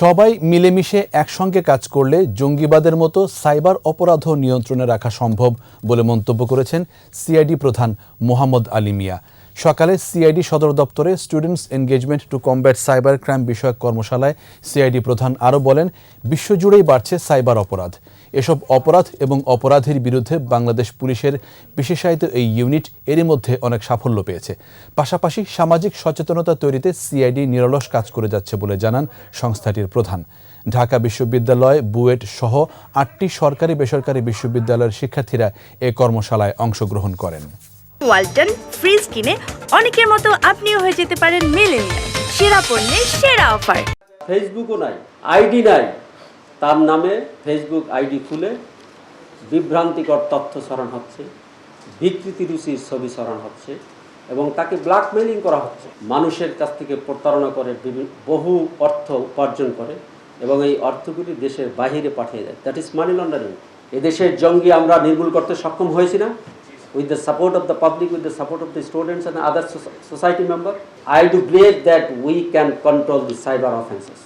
সবাই মিলেমিশে একসঙ্গে কাজ করলে জঙ্গিবাদের মতো সাইবার অপরাধও নিয়ন্ত্রণে রাখা সম্ভব বলে মন্তব্য করেছেন সিআইডি প্রধান মোহাম্মদ আলী মিয়া। সকালে সিআইডি সদর দপ্তরে students engagement two combat cyber crime বিষয়ক কর্মশালায় সিআইডি প্রধান আরও বলেন, বিশ্বজুড়েই বাড়ছে সাইবার অপরাধ। এসব অপরাধ এবং অপরাধীর বিরুদ্ধে বাংলাদেশ পুলিশের বিশেষায়িত এই ইউনিট এরই মধ্যে অনেক সাফল্য পেয়েছে। পাশাপাশি সামাজিক সচেতনতা তৈরিতে সিআইডি নিরলস কাজ করে যাচ্ছে বলে জানান সংস্থাটির প্রধান। ঢাকা বিশ্ববিদ্যালয়, বুয়েট সহ 8টি সরকারি বেসরকারি বিশ্ববিদ্যালয়ের শিক্ষার্থীরা এ কর্মশালায় অংশগ্রহণ করেন। ওয়ালটন ফ্রিজ কিনে অনেকের মতো আপনিও হয়ে যেতে পারেন মিলেনিয়াল। সেরা পণ্যের সেরা অফার। ফেসবুকও নাই, আইডি নাই, তার নামে ফেসবুক আইডি খুলে বিভ্রান্তিকর তথ্য ছড়ানো হচ্ছে, বিকৃতি রুচির ছবি ছড়ানো হচ্ছে এবং তাকে ব্ল্যাকমেইলিং করা হচ্ছে। মানুষের কাছ থেকে প্রতারণা করে বহু অর্থ উপার্জন করে এবং এই অর্থগুলি দেশের বাইরে পাঠিয়ে দেয়। That is money laundering. এদেশের জঙ্গি আমরা নির্মূল করতে সক্ষম হয়েছি না? With the support of the public, with the support of the students and other society members, I do believe that we can control the cyber offenses.